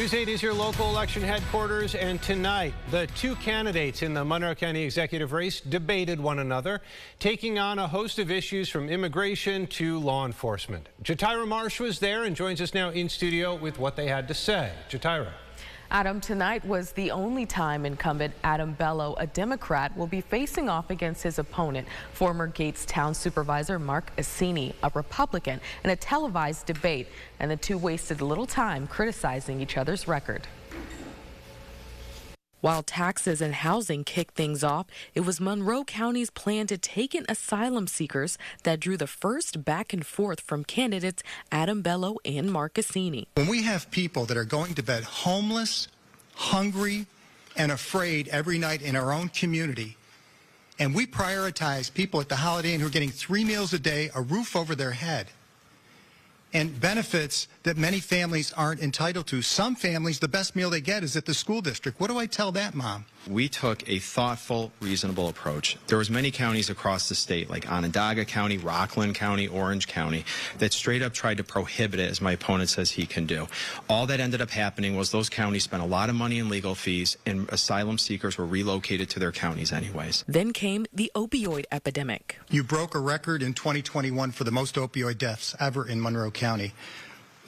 News 8 is your local election headquarters, and tonight, the two candidates in the Monroe County Executive race debated one another, taking on a host of issues from immigration to law enforcement. Jatira Marsh was there and joins us now in studio with what they had to say. Jatira. Adam, tonight was the only time incumbent Adam Bello, a Democrat, will be facing off against his opponent, former Gates Town Supervisor Mark Assini, a Republican, in a televised debate. And the two wasted little time criticizing each other's record. While taxes and housing kicked things off, it was Monroe County's plan to take in asylum seekers that drew the first back and forth from candidates Adam Bello and Mark Assini. When we have people that are going to bed homeless, hungry, and afraid every night in our own community, and we prioritize people at the Holiday Inn who are getting 3 meals a day, a roof over their head, and benefits that many families aren't entitled to. Some families, the best meal they get is at the school district. What do I tell that mom? We took a thoughtful, reasonable approach. There was many counties across the state, like Onondaga County, Rockland County, Orange County, that straight up tried to prohibit it, as my opponent says he can do. All that ended up happening was those counties spent a lot of money in legal fees, and asylum seekers were relocated to their counties anyways. Then came the opioid epidemic. You broke a record in 2021 for the most opioid deaths ever in Monroe County.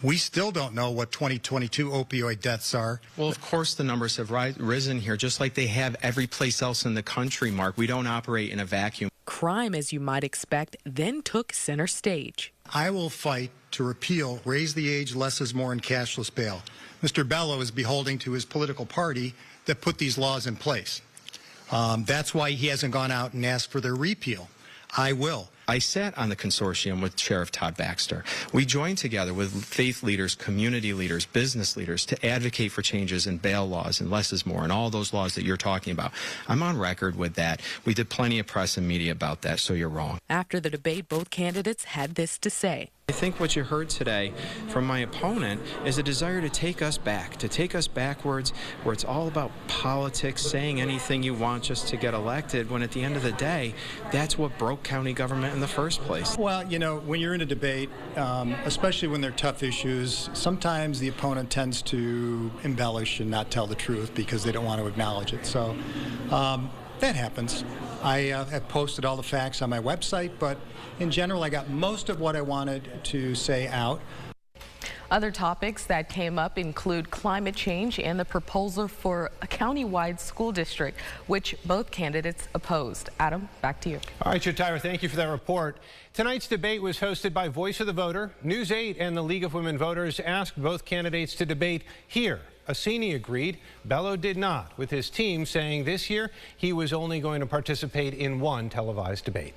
We still don't know what 2022 opioid deaths are. Well, of course the numbers have risen here, just like they have every place else in the country, Mark. We don't operate in a vacuum. Crime, as you might expect, then took center stage. I will fight to repeal raise the age, less is more, and cashless bail. Mr. Bello is beholding to his political party that put these laws in place. That's why he hasn't gone out and asked for their repeal. I will. I sat on the consortium with Sheriff Todd Baxter. We joined together with faith leaders, community leaders, business leaders to advocate for changes in bail laws and less is more and all those laws that you're talking about. I'm on record with that. We did plenty of press and media about that, so you're wrong. After the debate, both candidates had this to say. I think what you heard today from my opponent is a desire to take us back, to take us backwards, where it's all about politics, saying anything you want just to get elected, when at the end of the day, that's what broke county government in the first place. Well, you know, when you're in a debate, especially when they're tough issues, sometimes the opponent tends to embellish and not tell the truth because they don't want to acknowledge it. So that happens. I have posted all the facts on my website, but in general, I got most of what I wanted to say out. Other topics that came up include climate change and the proposal for a county-wide school district, which both candidates opposed. Adam, back to you. All right, Jatira, thank you for that report. Tonight's debate was hosted by Voice of the Voter. News 8 and the League of Women Voters asked both candidates to debate here. Assini agreed. Bello did not, with his team saying this year he was only going to participate in one televised debate.